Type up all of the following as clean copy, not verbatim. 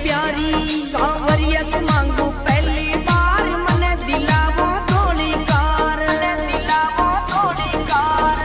प्यारी सांवरिया से मांगू पहली बार मने दिलावो थोड़ी कार दिलावो थोड़ी कार।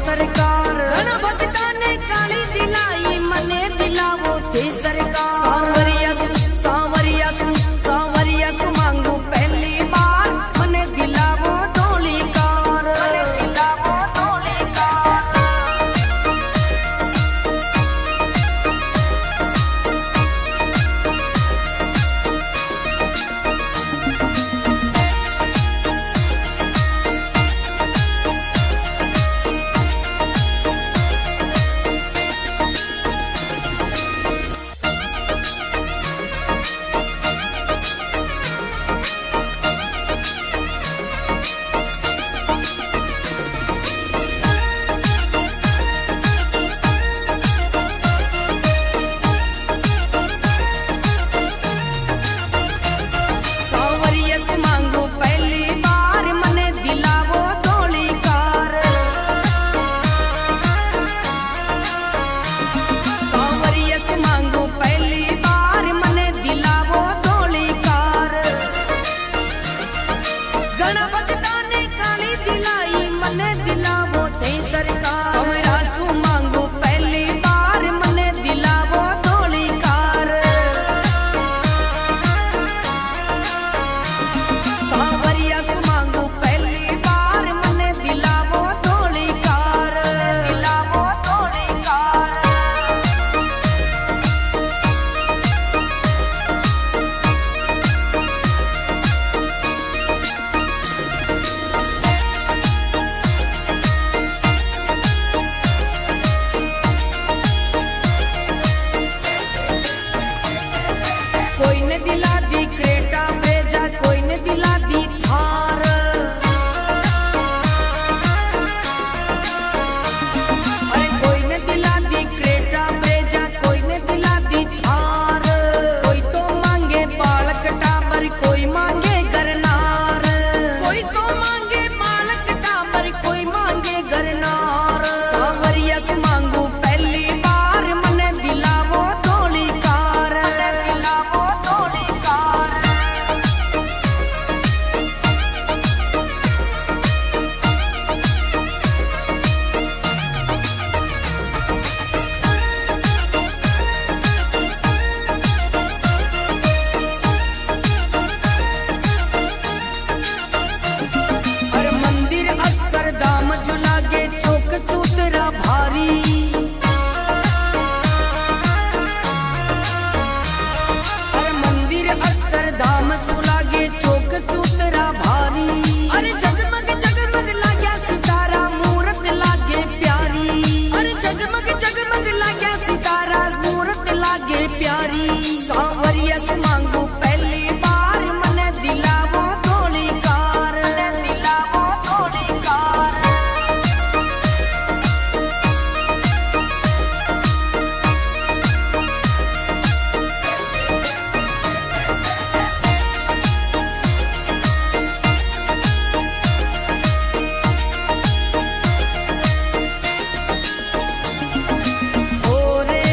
सरकार। घना भक्ता ने काली दिलाई मने दिलावो थे सरकार। सांवरिया सु मांगू पहली बार मने दिलावो धोली कार। मने दिलावो धोली कार। कोई ने दिला दी क्रेटा भेजा, कोई ने दिला दी थार। अरे कोई ने दिला दी क्रेटा भेजा, कोई ने दिला दी थार। कोई तो मांगे बालक टाबर, कोई मांगे गरनार। कोई तो मांगे बालक टाबर, कोई मांगे गरनार। सांवरिया से मांगू पहली बार मने दिलावो धोली कार। दिलावो धोली कार। अरे मंदिर अक्सर दाम झुलागे, चौक चूतरा भारी। अरे मंदिर अक्सर दाम झुलागे, चौक चूतरा भारी। अरे जगमग जगमग लाग्या सितारा, मूरत लागे प्यारी। अरे जगमग जगमग लाग्या सितारा, मूरत लागे प्यारी। सांवरिया से मांगू पहली बार मने दिलावो धोली कार। मने दिलावो धोली कार। ओरे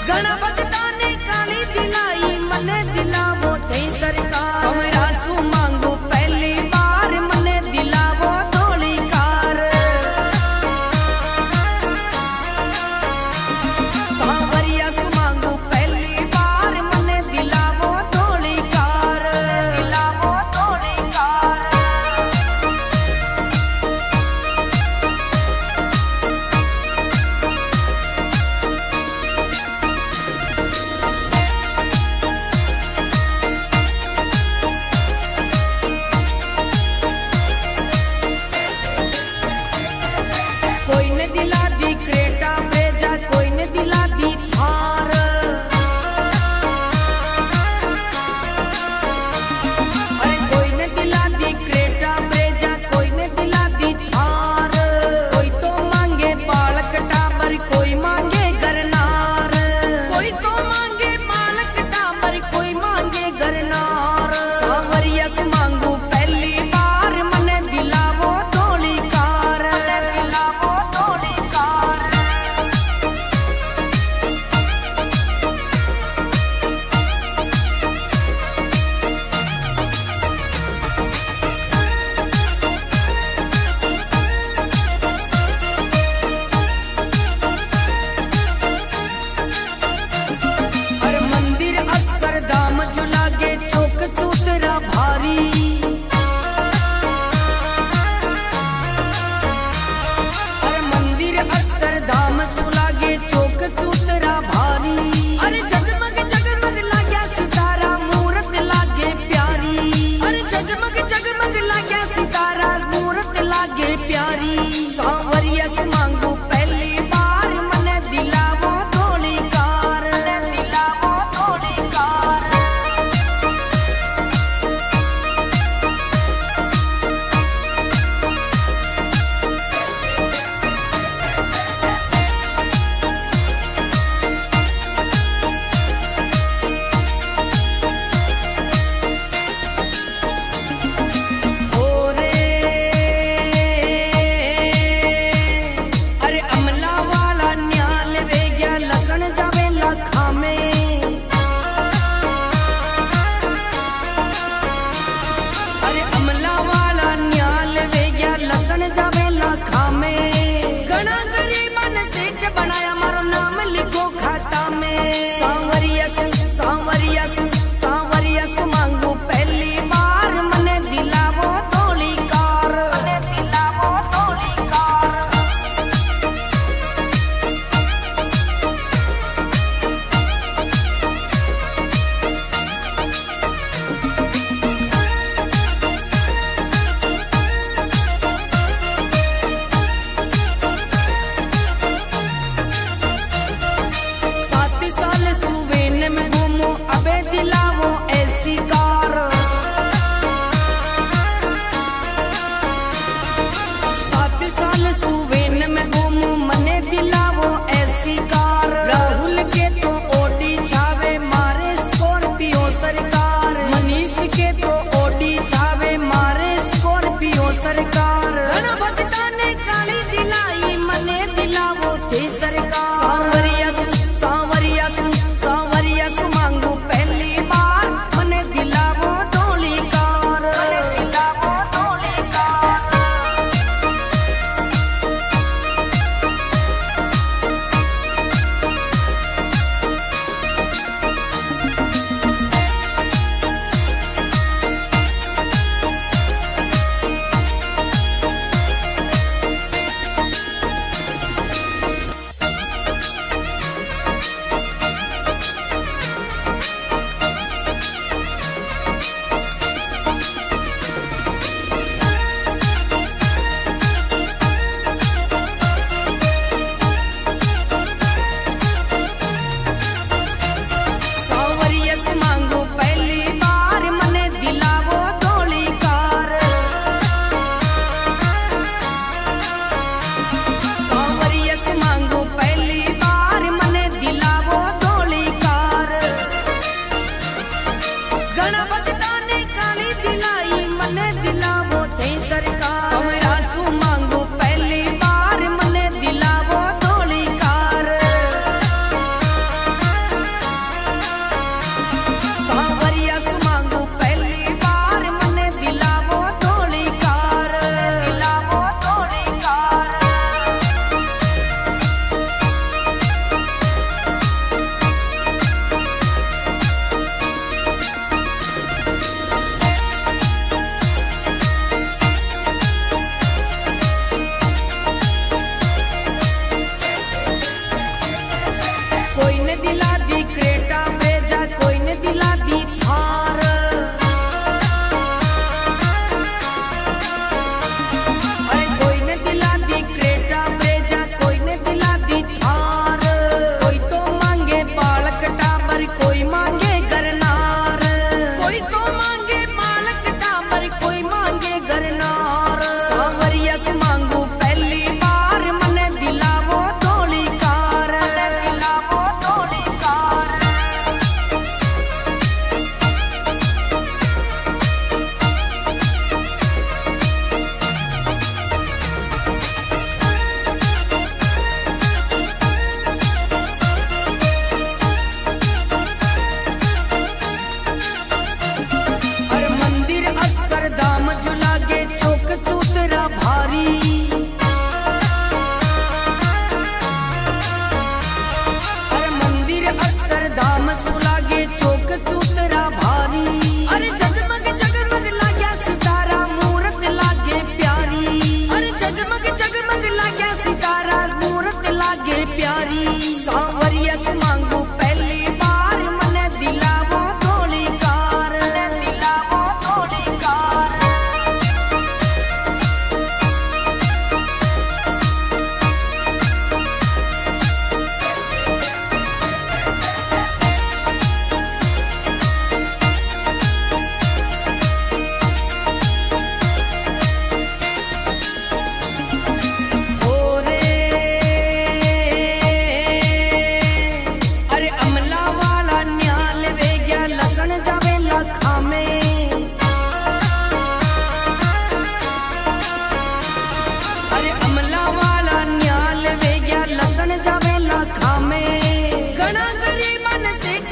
घना भगता ने काली दिलाई मने दिलावो थे सरकार समरा सु मांगो पहली बार मने दिलावो धोली कार सांवरिया सु मांगो पहली बार मने दिलावो धोली कार दिलावो धोली कार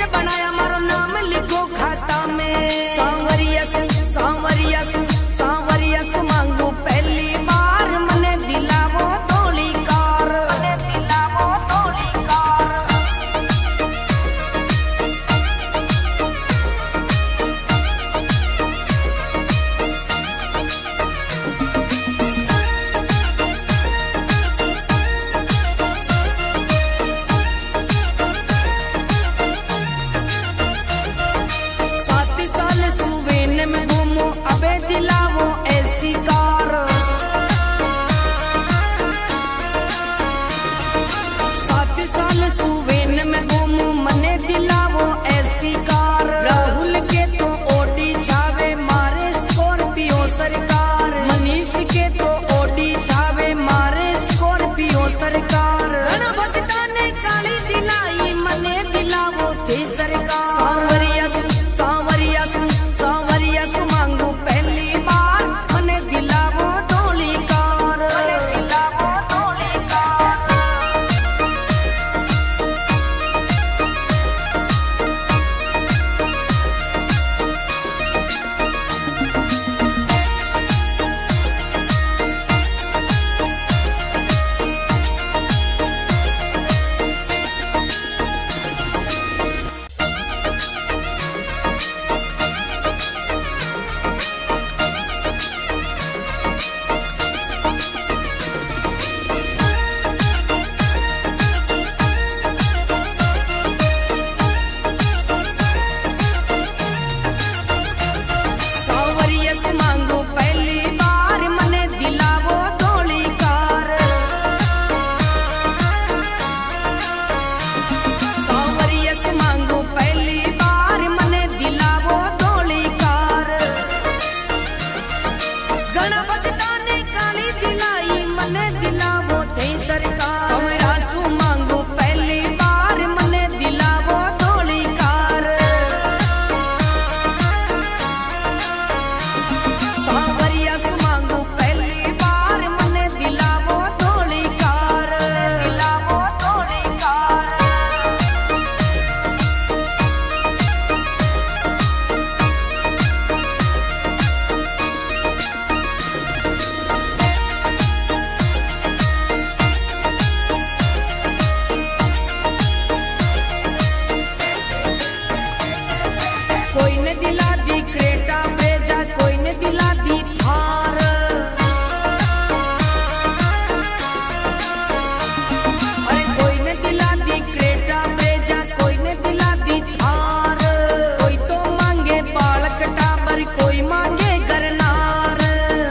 के बनाया मारो नाम लिखो खाता में। सांवरिया सु मांगू पहली बार मने दिलावो थोड़ी कार, मने दिलावो थोड़ी कार। दिलावो ऐसी कार, 7 साल सुवेन में घूमू मने दिलावो ऐसी कार। राहुल के तो ओडी छावे मारे स्कॉर्पियो सरकार, मनीष के तो ओडी छावे मारे स्कॉर्पियो सरकार। घना भक्ता ने काली दिलाई मने दिलावो थे सरकार। सांवरिया सु मांगू पहली बार मने दिलावो थोड़ी कार, मने दिलावो थोड़ी कार। मांगू पहली बार मने दिलावो थोड़ी कार। सांवरिया से मांगू पहली बार मने दिलावो थोड़ी कार। घना भक्ता ने काली दिलाई मने दिलावो थे सरकार। सांवरिया सु मांगू पहली बार मने दिलावो थोड़ी कार। सांवरिया सु मांगू पहली बार मने दिलावो थोड़ी कार, दिलावो थोड़ी कार। कोई ने दिला दी क्रेटा भेजा, कोई ने दिला दी थार। अरे कोई ने दिला दी क्रेटा भेजा, कोई ने दिला दी थार। कोई तो मांगे बालक टाबर, कोई मांगे गरनार।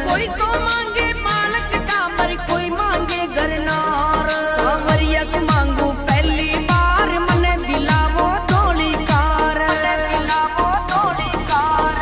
कोई तो मांगे बालक टाबर, कोई मांगे गरनार। सांवरिया से मांगू पहली बार मने दिलावो थोड़ी कार, मने दिलावो थोड़ी कार।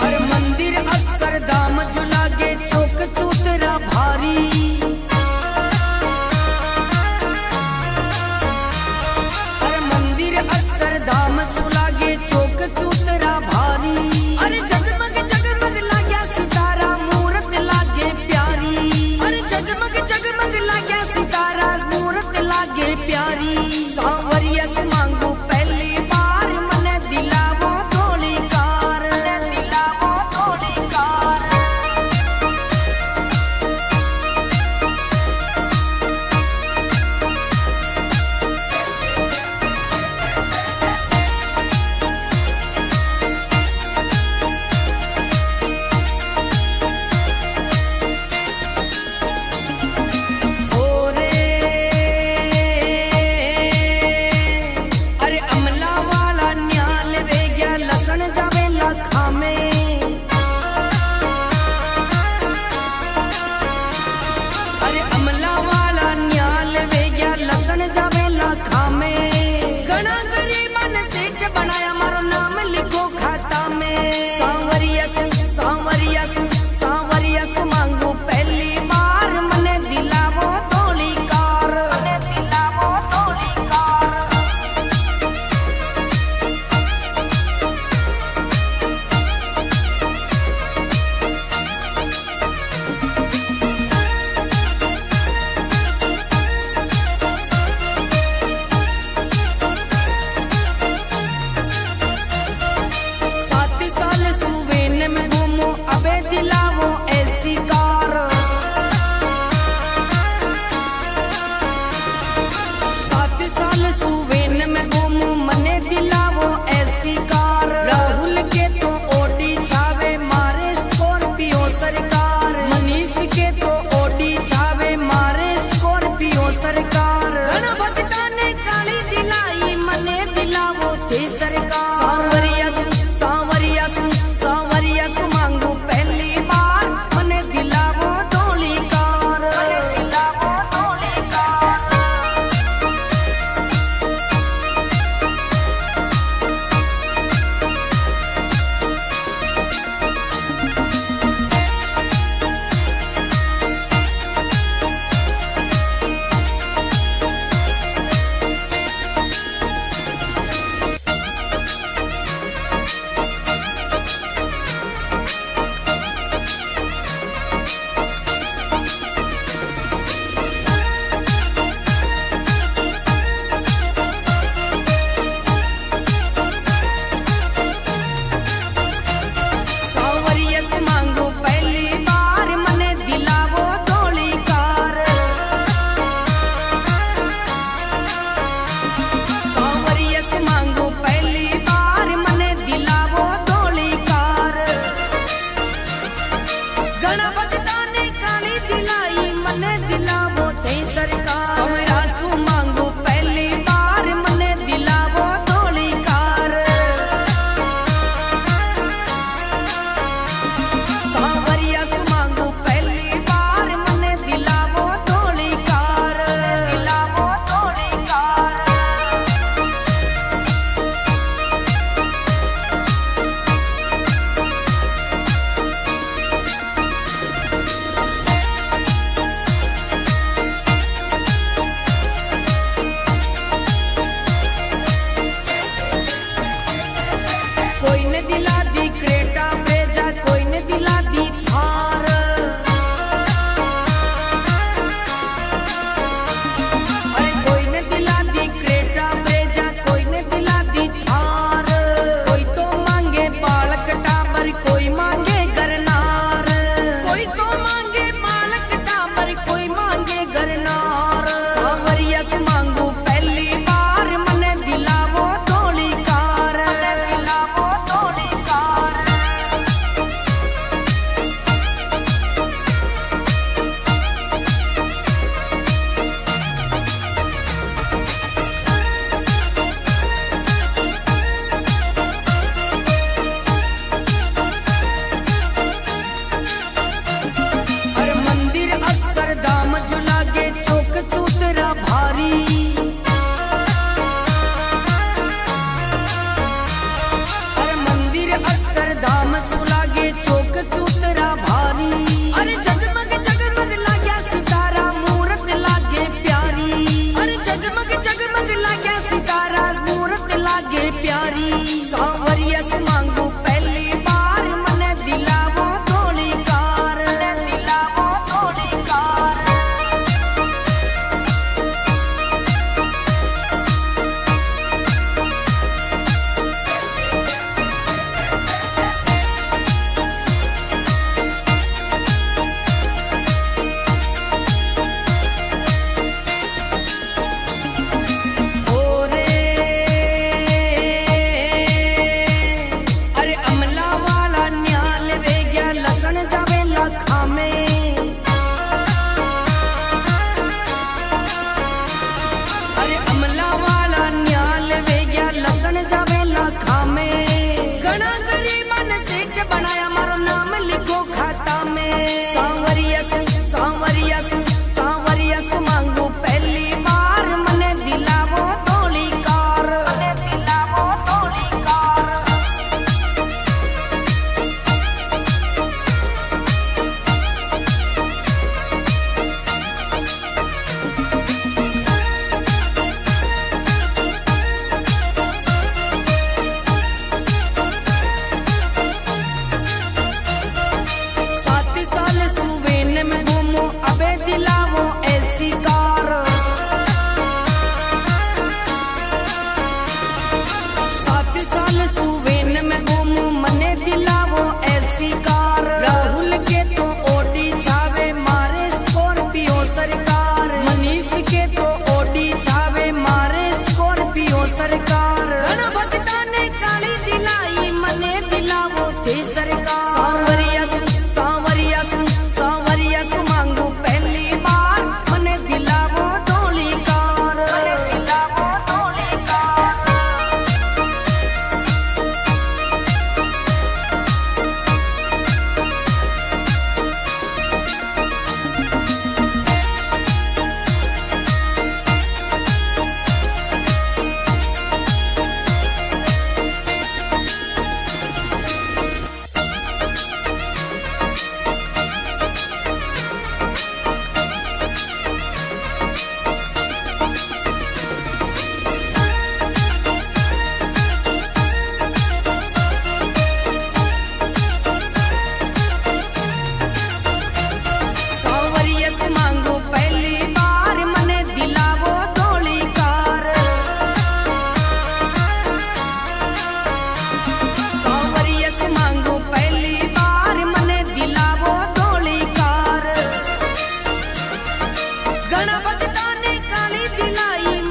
अरे मंदिर अक्षरधाम झुलागे चौक चूतरा भारी। अरे मंदिर अक्षरधाम झुलागे चौक चूतरा भारी। अरे जगमग जगमग लाग्या सितारा मूरत लागे प्यारी। अरे जगमग जगमग लाग्या सितारा मूरत लागे प्यारी। सांवरिया से मांगू पहली बार मने दिलावो थोड़ी कार, मने दिलावो थोड़ी कार। थे सरकार। सांवरिया सु मांगू पहली बार मने दिलावो धोली कार, मने दिलावो धोली कार। मांगू पहली बार मने दिलावो धोली कार। सांवरिया से मांगू पहली बार मने दिलावो धोली कार। गणपति दाने काली दिलाई मने दिलावो थे सरकार। सांवरिया सु मांगू पहली बार मने दिलावो धोली कार। सांवरिया सु मांगू पहली बार मने दिलावो धोली कार, दिलावो धोली कार। कोई ने दिला दी क्रेटा ब्रेजा, कोई ने दिला दी थार। अरे कोई ने दिला दी क्रेटा ब्रेजा, कोई ने दिला दी थार। कोई तो मांगे बालक टाबर, कोई मांगे गरनार। कोई तो मांगे बालक टाबर, कोई मांगे गरनार। सांवरिया से मांगू पहली बार मने दिलावो धोली कार, दिलावो धोली कार। हर मंदिर अक्षरधाम झुलागे चौक चूतरा भारी। हर मंदिर अक्षरधाम झुलागे चौक चूतरा भारी। अरे जगमग जगमग लाग्या सितारा मूरत लागे प्यारी। अरे जगमग जगमग लाग्या सितारा मूरत लागे प्यारी। सांवरिया से मांगू पहली बार मने दिलावो धोली कार, मने दिलावो धोली कार। ओरे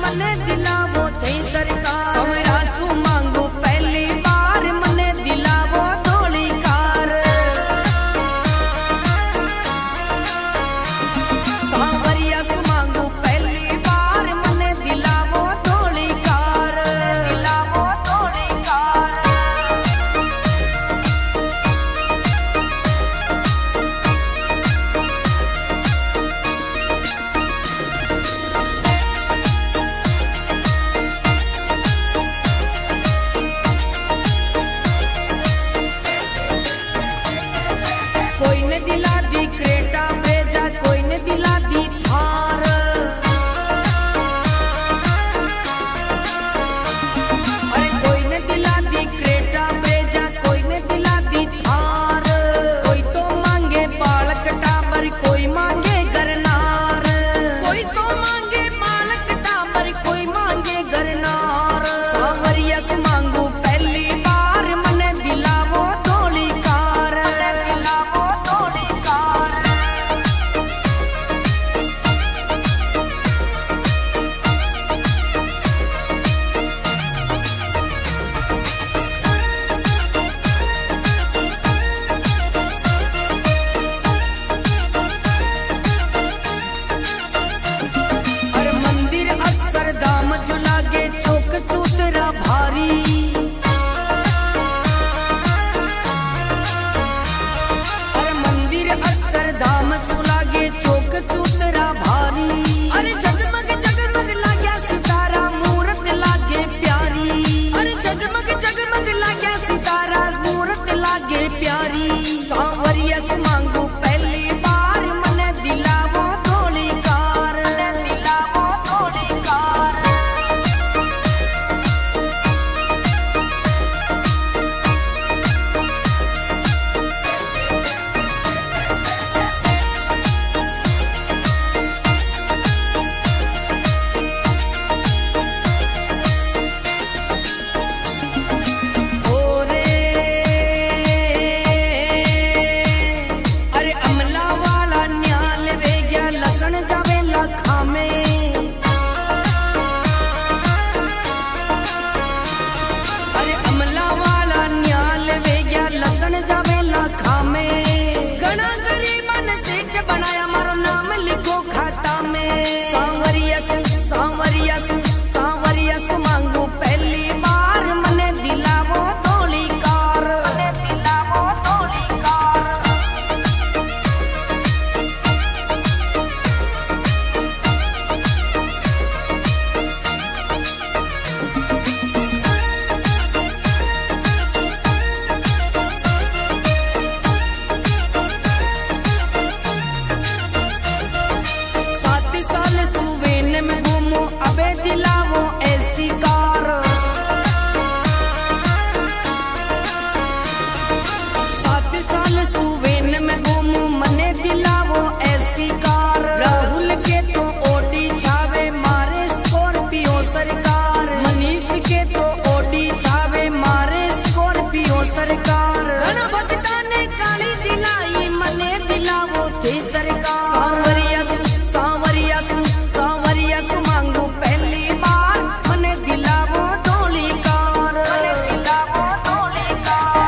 मने दिलावो थे सरकार। सवरा सु मांगू पहली बार मने दिलावो धोली कार। सांवरिया सु मांगू पहली बार मने दिलावो धोली कार। दिलावो धोली कार। कोई ने दिला दी क्रेटा ब्रेजा, कोई ने दिला दी थार। अरे कोई ने दिला दी क्रेटा ब्रेजा, कोई ने दिला दी थार। कोई तो मांगे बालक टाबर, कोई मांगे गरनार। कोई तो मांगे बालक टाबर, कोई मांगे गरनार। सांवरिया से मांगू पहली बार मने दिलावो धोली कार। दिलावो धोली कार। अरे मंदिर अक्षरधाम जो लागे चौक चूतरा भारी। अरे मंदिर अक्षरधाम जो लागे चौक चूतरा भारी। अरे जगमग जगमग लाग्या सितारा, मूरत लागे प्यारी। अरे जगमग जगमग लाग्या सितारा, मूरत लागे प्यारी। सांवरिया से मांगू पहली बार मने दिलावो धोली कार। दिलावो धोली कार। ओरे अरे अमला वाला न्याल वे गया लसन जावे लखा में। अरे अमला वाला न्याल वे गया लसन जावे लखा में। घना गरीबन सेठ बनाया मारो नाम लिखो खाता में। सांवरिया से सांवरिया से सांवरिया से मांगू पहली बार मने दिलावो धोली कार। मने दिलावो धोली कार। सात साल सुवेन में घूमो अबे दिलावो ऐसी कार। सात साल सुवेन में घूमो मने दिलावो ऐसी कार। राहुल के तो ओडी छावे मारे स्कॉर्पियो सरकार। मनीष के तो ओडी छावे मारे स्कॉर्पियो सरकार। घना भक्ता ने काली दिलाई मने दिलावो थे सरकार। सांवरिया सु सांवरिया सु सांवरिया सु मांगू पहली बार मने दिलावो धोली कार। मने दिलावो धोली कार।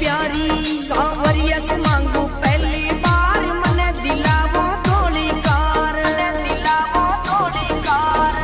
प्यारी। सांवरिया से मांगू पहली बार मने दिलावो थोड़ी कार, दिलावो थोड़ी कार।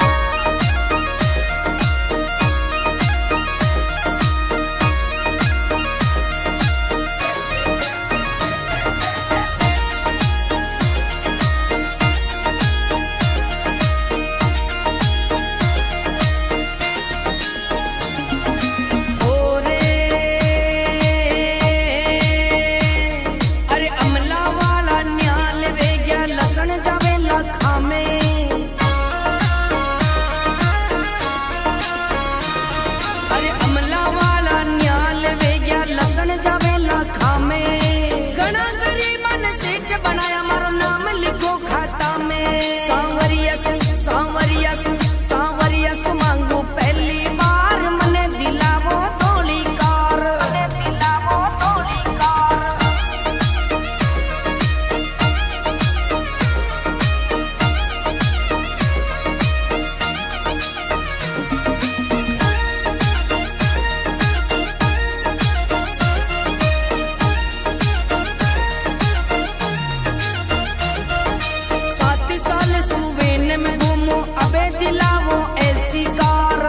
दिलावो ऐसी कार,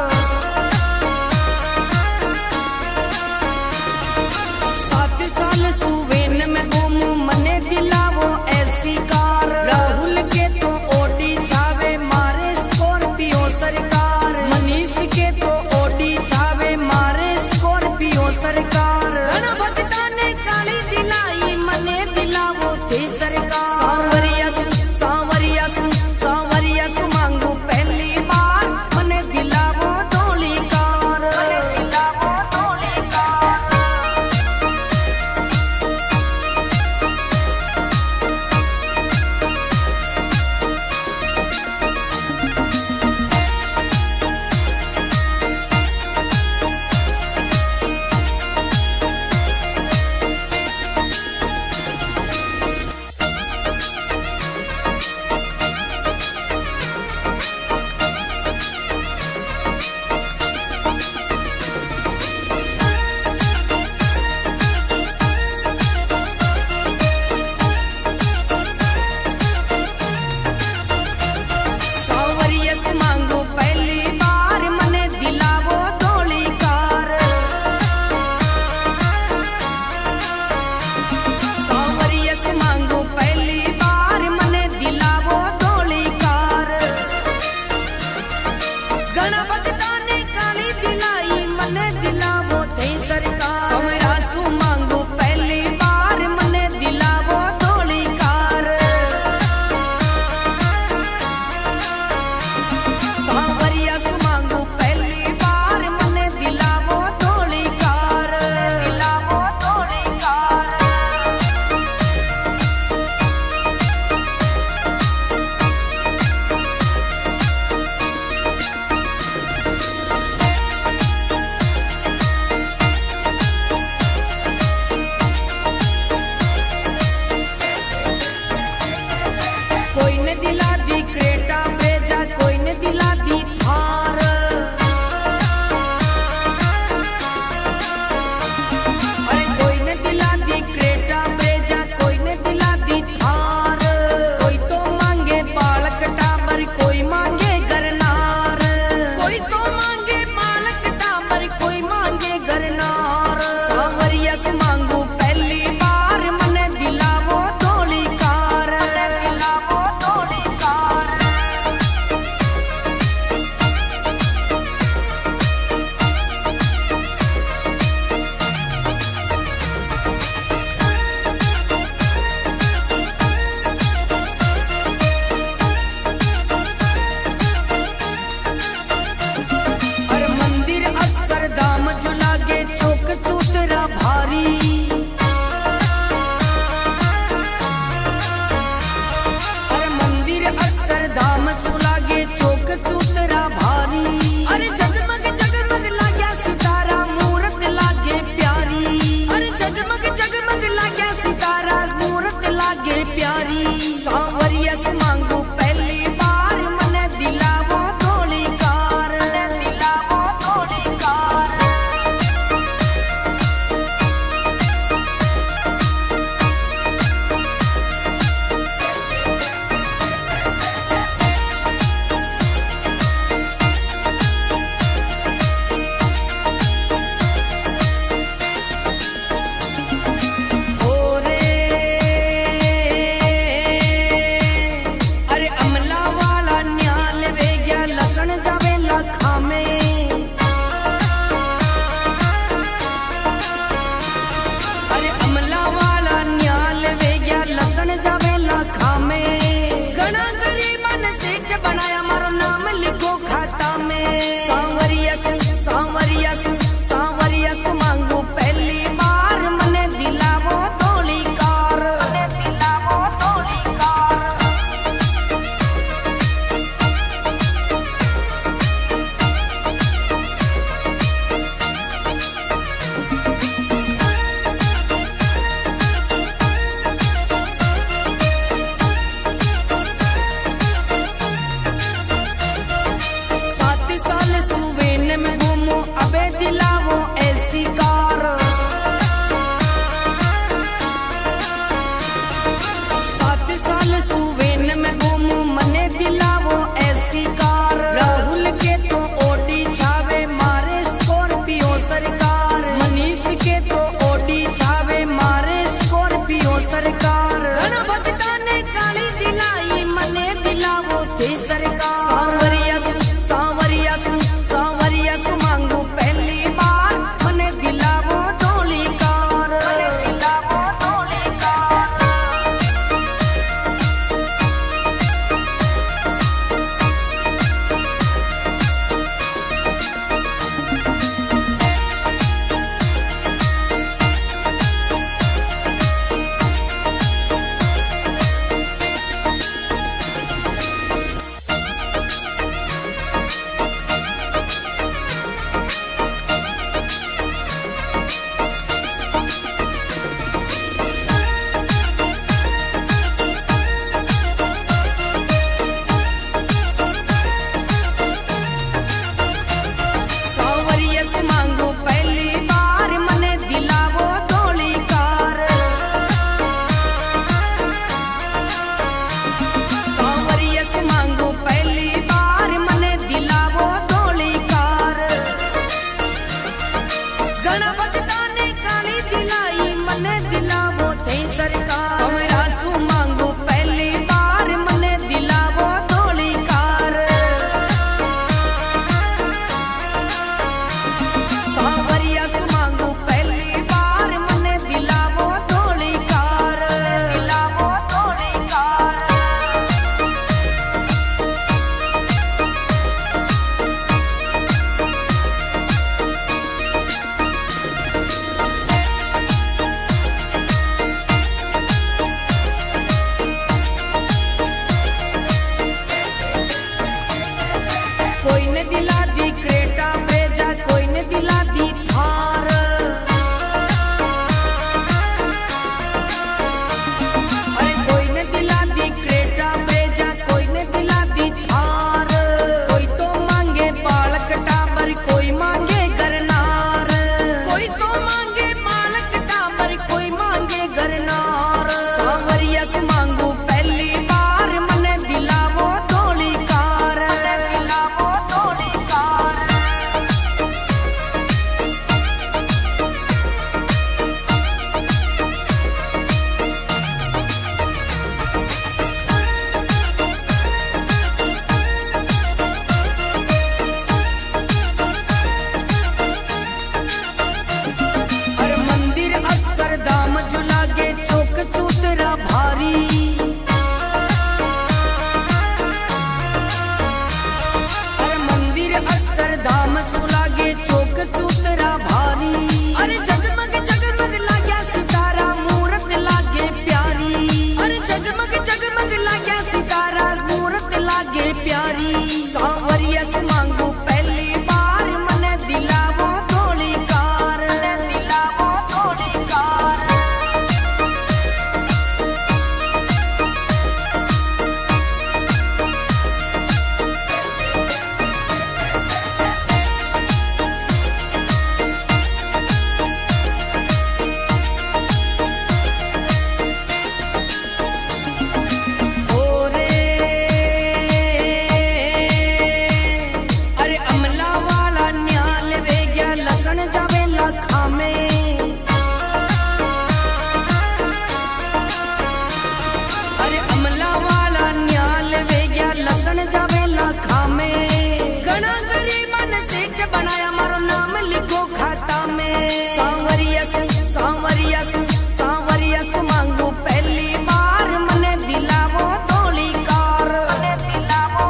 7 साल सुवेन में घूमू मने दिलावो ऐसी कार। राहुल के तो ओडी छावे मारे स्कॉर्पियो सरकार, मनीष के तो ओडी छावे मारे स्कॉर्पियो सरकार। भक्ता ने काली दिलाई मने दिलावो थे सरकार। सांवरिया सु सांवरिया सु सांवरिया सु मांगू पहली बार मने दिलावो थोड़ी कार, दिलावो थोड़ी कार। मांगू पहली बार मने दिलावो थोड़ी कार। सांवरिया से मांगू पहली बार मने दिलावो थोड़ी कार। घना भक्ता ने काली दिलाई मने दिलावो थे सरकार। सांवरिया सु मांगू पहली बार मने दिलावो थोड़ी कार। सांवरिया से मांगू पहली बार मने दिलावो थोड़ी कार, दिलावो थोड़ी कार। कोई ने दिला दी क्रेटा भेजा, कोई ने दिला दी थार। अरे कोई ने दिला दी क्रेटा भेजा, कोई ने दिला दी थार। कोई तो मांगे बालक टाबर, कोई मांगे गरनार। कोई तो मांगे बालक टाबर, कोई मांगे गरनार। सांवरिया से मांगू पहली बार मने दिलावो थोड़ी कार, दिलावो थोड़ी कार। अरे मंदिर अक्षरधाम झुलागे चौक चूतरा भारी। अरे मंदिर अक्षरधाम झुलागे चौक चूतरा भारी। अरे जगमग जगमग लाग्या सितारा मूरत लागे प्यारी। अरे जगमग जगमग लाग्या सितारा मूरत लागे प्यारी। सांवरिया से मांगू पहली बार मने दिलावो थोड़ी कार, दिलावो थोड़ी कार। बनाया मारो नाम लिखो खाता में। सांवरिया सु मांगू पहली बार मने दिलावो थोड़ी कार, मने दिलावो थोड़ी कार। दिलावो ऐसी कार, 7 साल सुवेन में घूमू मने दिलावो ऐसी कार। राहुल के तो ओडी छावे मारे स्कॉर्पियो सरकार, मनीष के तो ओडी छावे मारे स्कॉर्पियो सरकार। गणभक्ता ने काली दिलाई मने दिलावो थे सरकार। सांवरिया सु मांगू पहली बार मने दिलावो थोड़ी कार, मने दिलावो थोड़ी कार। मांगू पहली बार मने दिलावो थोड़ी कार। सांवरिया से मांगू पहली बार मने दिलावो थोड़ी कार। गणभक्ता ने काली दिलाई मने दिलावो थे सरकार। सांवरिया सु मांगू पहली बार मने दिलावो थोड़ी कार। सांवरिया सु मांगू पहली बार मने दिलावो थोड़ी कार, दिलावो थोड़ी कार। कोई ने दिला दी क्रेटा भेजा, कोई ने दिला दी थार। अरे कोई ने दिला दी क्रेटा भेजा, कोई ने दिला दी थार। कोई तो मांगे बालक टाबर, कोई मांगे गरनार। कोई तो मांगे बालक टाबर, कोई मांगे गरनार। सांवरिया से मांगू पहली बार मने दिलावो थोड़ी कार, मने दिलावो थोड़ी कार। अरे मंदिर अक्षरधाम झुलागे चौक चूतरा भारी। अरे मंदिर अक्षरधाम झुलागे चौक चूतरा भारी। अरे जगमग जगमग लाग्या सितारा मूरत लागे प्यारी। अरे जगमग जगमग लाग्या सितारा मूरत लागे प्यारी। सांवरिया से मांगू पहली बार मने दिलावो थोड़ी कार, मने दिलावो थोड़ी कार। मांगू पहली बार मने दिलावो थोड़ी कार, मने दिलावो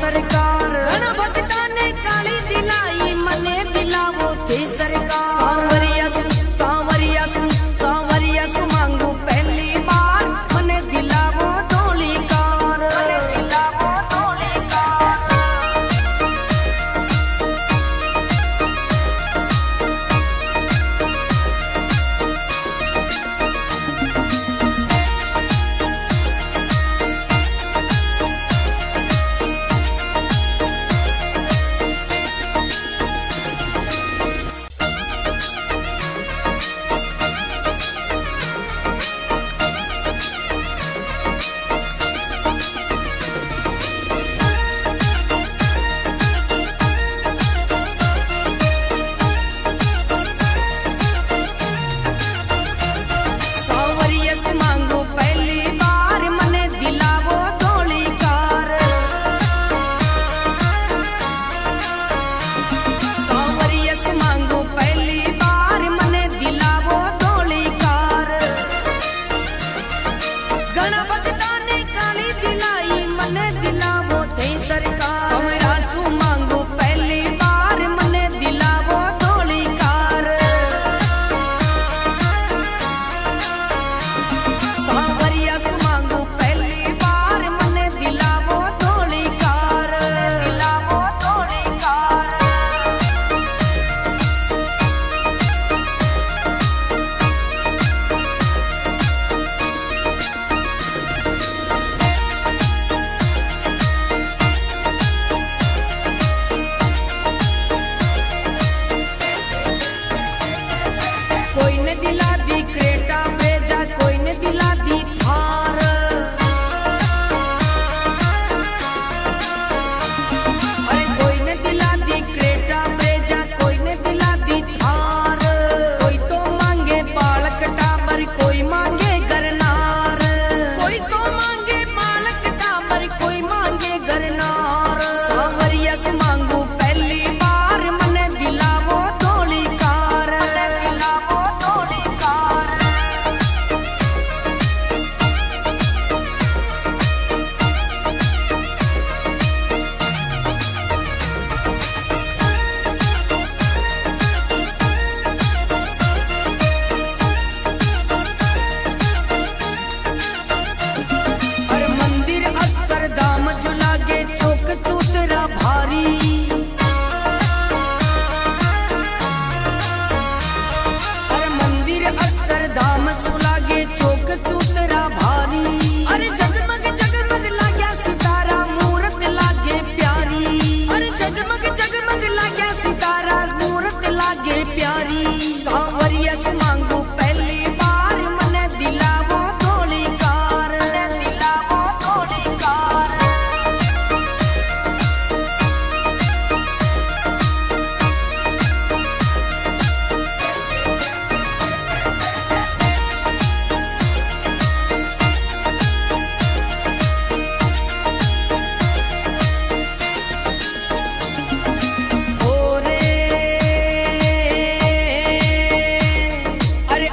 सरकार। घण भक्ता ने काली दिलाई मने दिलावो थे सरकार। सांवरिया सु मांगू पहली बार मने दिलावो धोली कार। मने दिलावो धोली कार। मांगू पहली बार मने दिलावो धोली कार। सांवरिया से मांगू पहली बार मने दिलावो धोली कार। घण भक्ता ने काली दिलाई मने दिलावो थे सरकार। सांवरिया सु मांगू पहली बार मने दिलावो धोली कार। सांवरिया सु मांगू पहली बार मने दिलावो धोली कार। दिलावो धोली कार। कोई ने दिला दी क्रेटा भेजा, कोई ने दिला दी थार। अरे कोई ने दिला दी क्रेटा भेजा, कोई ने दिला दी थार। कोई तो मांगे बालक टाबर, कोई मांगे गरनार। कोई तो मांगे बालक टाबर, कोई मांगे गरनार। सांवरिया से मांगू पहली बार मने दिलावो धोली कार। मने दिलावो धोली कार। अरे मंदिर अक्षरधाम झुलागे चौक चूतरा भारी। अरे मंदिर अक्षरधाम झुलागे चौक चूतरा भारी। अरे जगमग जगमग लाग्या सितारा मूरत लागे प्यारी। अरे जगमग जगमग लाग्या सितारा मूरत लागे प्यारी। सांवरिया से मांगू पहली बार मने दिलावो धोली कार। मने दिलावो धोली कार। ओरे अरे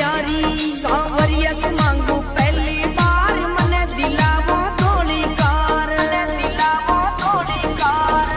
प्यारी। सांवरिया से मांगू पहली बार मने दिलावो थोड़ी कार, दिलावो थोड़ी कार।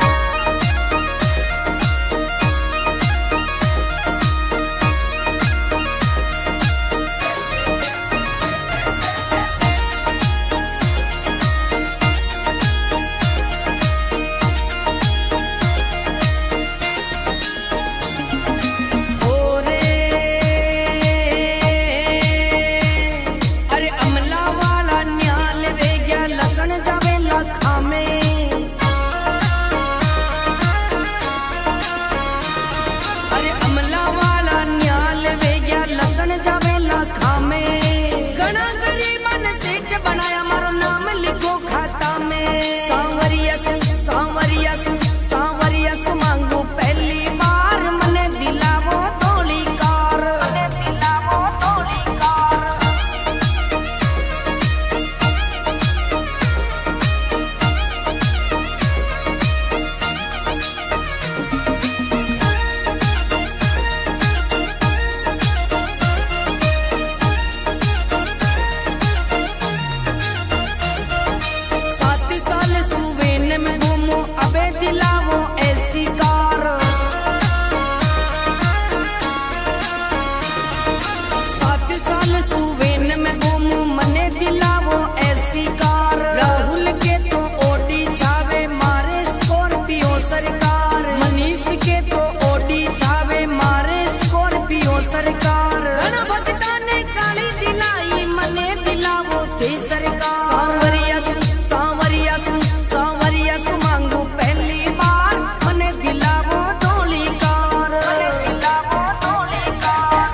दिलावो ऐसी कार, 7 साल सुवेन में घूमू मने दिलावो ऐसी कार। राहुल के तो ओडी छावे मारे स्कॉर्पियो सरकार, मनीष के तो ओडी छावे मारे स्कॉर्पियो सरकार। घना भक्ता ने काली दिलाई मने दिलावो थे सरकार। सांवरिया सु सांवरिया सु सांवरिया सु मांगू पहली बार मने दिलावो थोड़ी कार, दिलावो थोड़ी कार।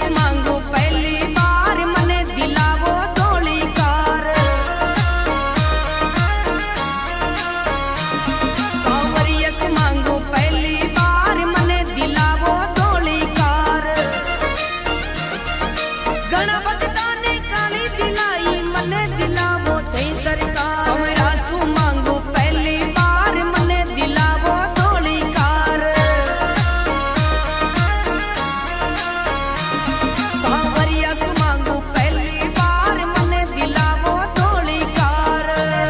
मांगो पहली बार मने दिलावो थोड़ी कार। सांवरिया से मांगो पहली बार मने दिलावो थोड़ी कार। घना भक्ता ने काली दिलाई मने दिलावो थे सरकार। सांवरिया सु मांगो पहली बार मने दिलावो थोड़ी कार। सांवरिया से मांगू पहली बार मने दिलावो थोड़ी कार,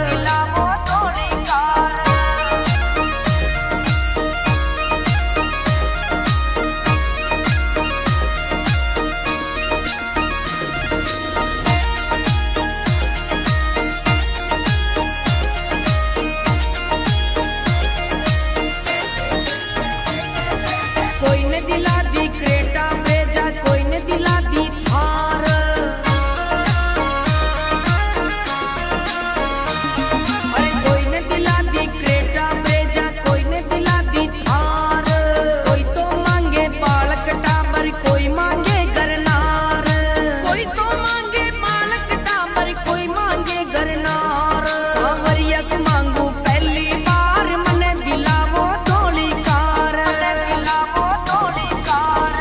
दिलावो थोड़ी कार। कोई ने दिला दी क्रेटा ब्रेजा, कोई ने दिला दी थार। अरे कोई ने दिला दी क्रेटा ब्रेजा, कोई ने दिला दी थार। कोई तो मांगे बालक टाबर, कोई मांगे गरनार। कोई तो मांगे बालक टाबर, कोई मांगे गरनार। सांवरिया से मांगू पहली बार मने दिलावो थोड़ी कार, दिलावो थोड़ी कार।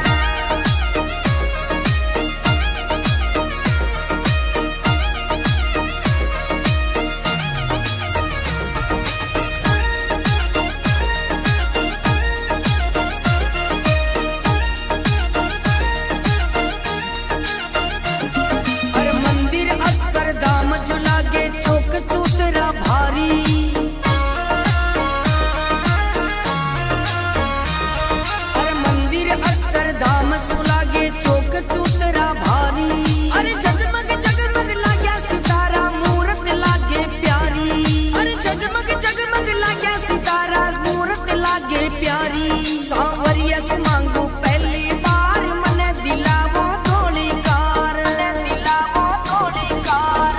अरे मंदिर अक्षरधाम जो लागे चौक चूतरा भारी। अरे मंदिर अक्षरधाम जो लागे चौक चूतरा भारी। अरे जगमग जगमग लाग्या सितारा मूरत लागे प्यारी। अरे जगमग जगमग लाग्या सितारा मूरत लागे प्यारी। सांवरिया से मांगू पहली बार मने दिलावो थोड़ी कार, दिलावो थोड़ी कार।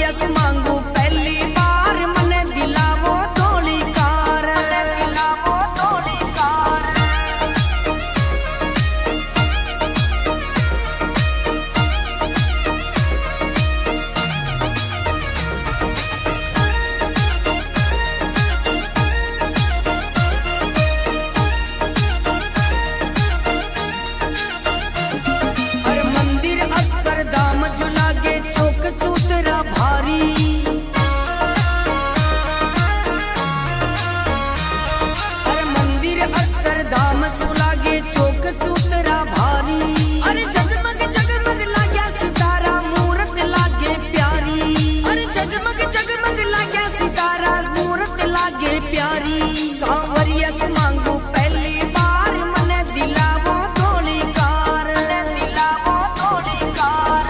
सांवरिया से मांगू पहली बार मने दिलावो थोड़ी कार, दिलावो थोड़ी कार। अरे मंदिर अक्षरधाम जो लागे चौक चूतरा भारी, अरे मंदिर अक्षरधाम जो लागे चौक चूतरा भारी। अरे जगमग जगमग लाग्या सितारा मूरत लागे प्यारी, अरे जगमग जगमग लाग्या सितारा मूरत लागे प्यारी। सांवरिया से मांगू पहली बार मने दिलावो थोड़ी कार, दिलावो थोड़ी कार।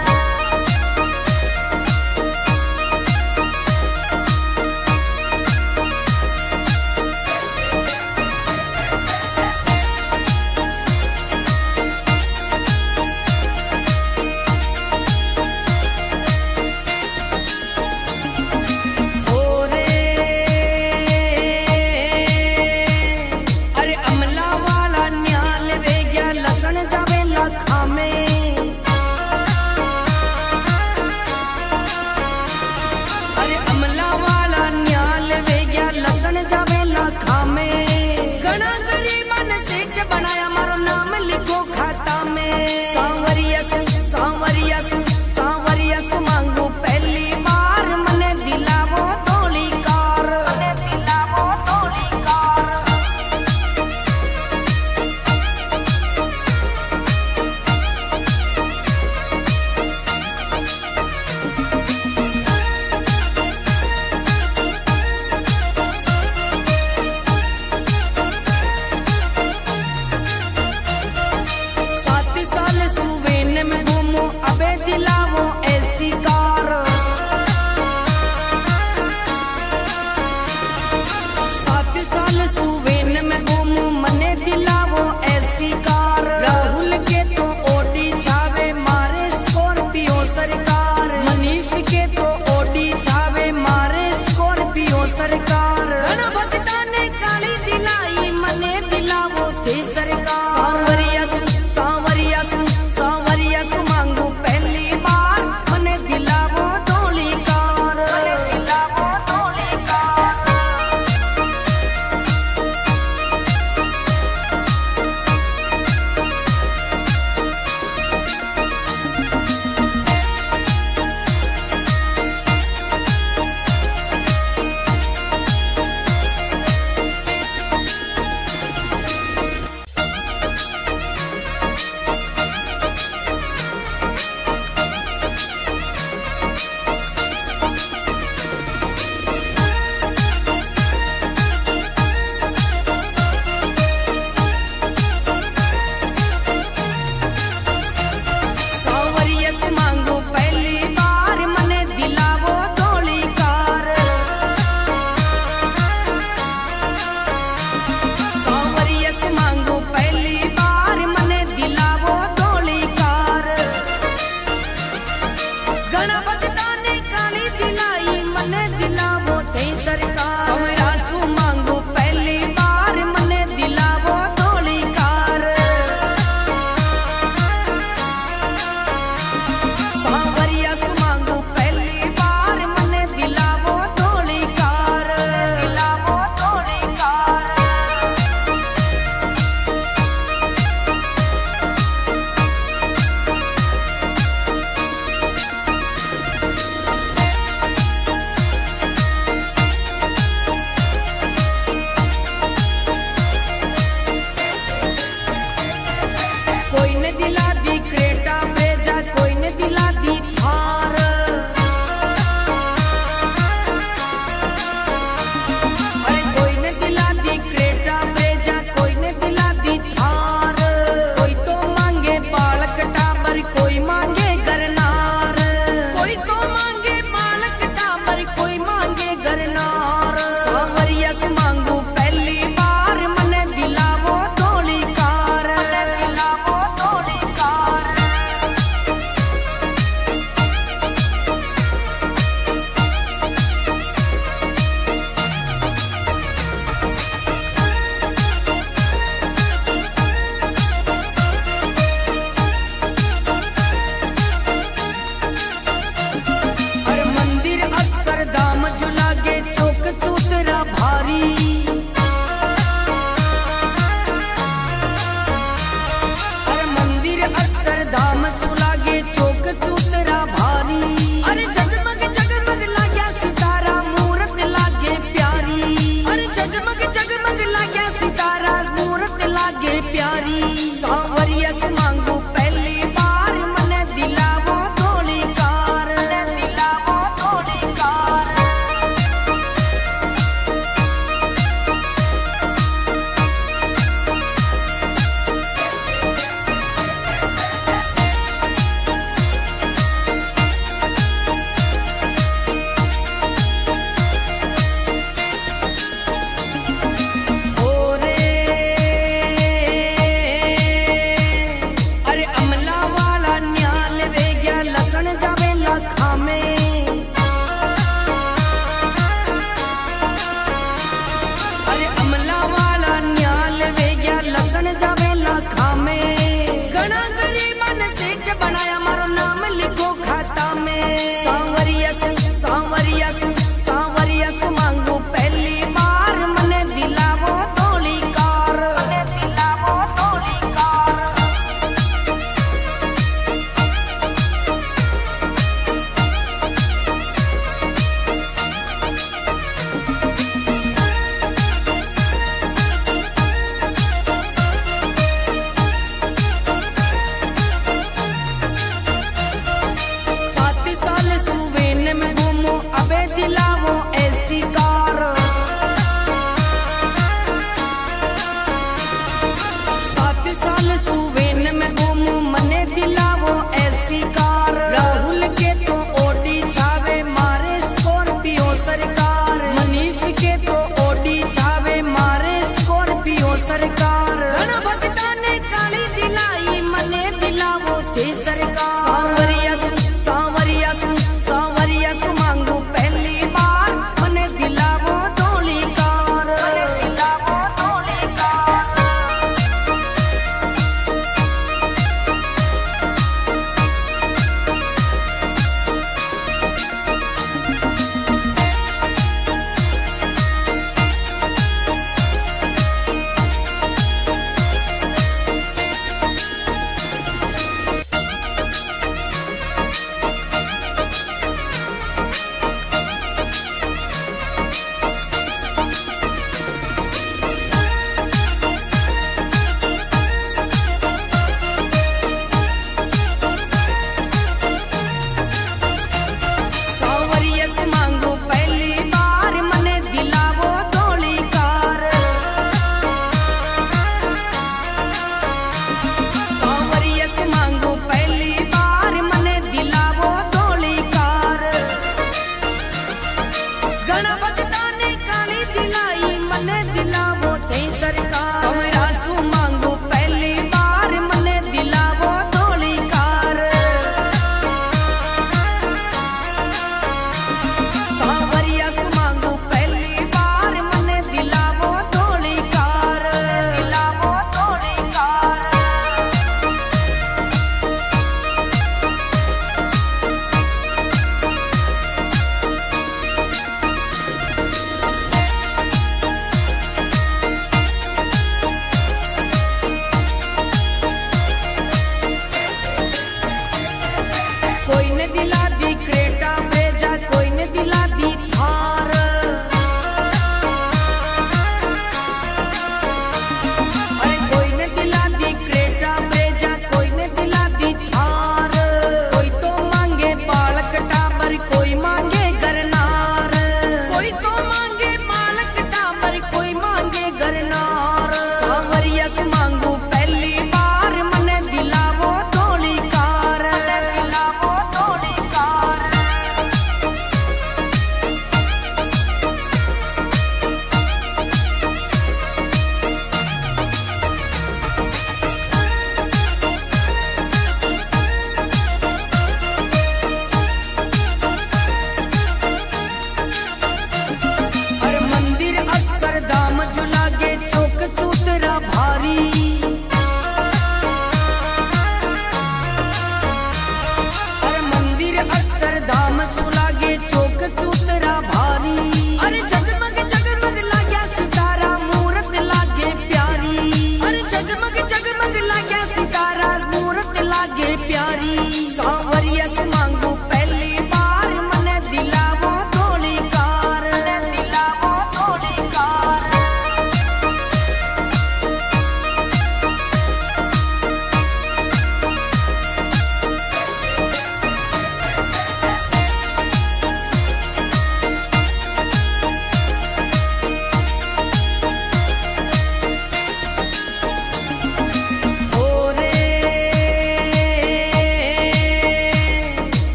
ओरे अरे अमला वाला न्याल वे गया लसन जावे लाखा में, अरे अमला वाला न्याल वे गया लसन जावे लाखा में। घना गरीबन सेठ बनाया मारो नाम लिखो खाता में। सांवरिया से सांवरिया से सांवरिया से मांगू पहली बार मने दिलावो थोड़ी कार, मने दिलावो थोड़ी कार। सात साल सुवेन में घूमो अबे दिलावो ऐसी कार। सात साल सुवेन में घूमो मने दिलावो ऐसी कार। राहुल के तो ओडी छावे मारे स्कॉर्पियो सरकार, मनीष के तो ओडी छावे मारे स्कॉर्पियो सरकार। घना भक्ता ने काली दिलाई मने दिलावो थे सरकार। सांवरिया से सांवरिया से सांवरिया से मांगू पहली बार मने दिलावो थोड़ी कार, मने दिलावो थोड़ी कार। सांवरिया से मांगू पहली बार मने दिलावो थोड़ी कार। सांवरिया से मांगू पहली बार मने दिलावो थोड़ी कार। घना भक्ता ने काली दिलाई मने दिलावो थे सरकार। सांवरिया से मांगू पहली बार मने दिलावो थोड़ी कार। सांवरिया से मांगू पहली बार मने दिलावो थोड़ी कार, दिलावो थोड़ी कार। लागे प्यारी। सांवरिया से मांगू पहली बार मने दिलावो थोड़ी कार, दिलावो थोड़ी कार।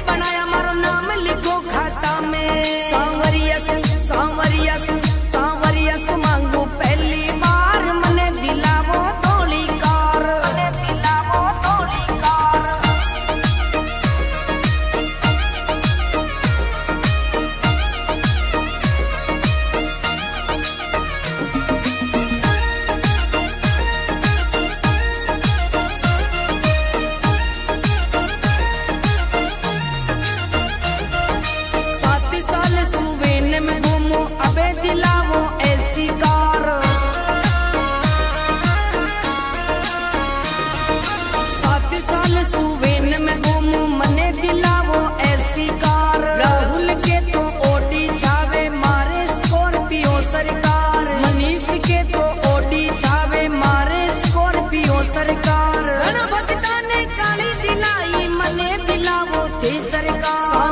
के बनाया मारो नाम लिखो खाता में। सांवरिया सु मांगू पहली बार मने दिलावो थोड़ी कार, मने दिलावो थोड़ी कार। दिलावो ऐसी कार, 7 साल सुवेन में घूमू मने दिलावो ऐसी कार। राहुल के तो ओडी छावे मारे स्कॉर्पियो सरकार, मनीष के तो ओडी छावे मारे स्कॉर्पियो सरकार। भक्ता ने काली दिलाई मने दिलावो थी सरकार।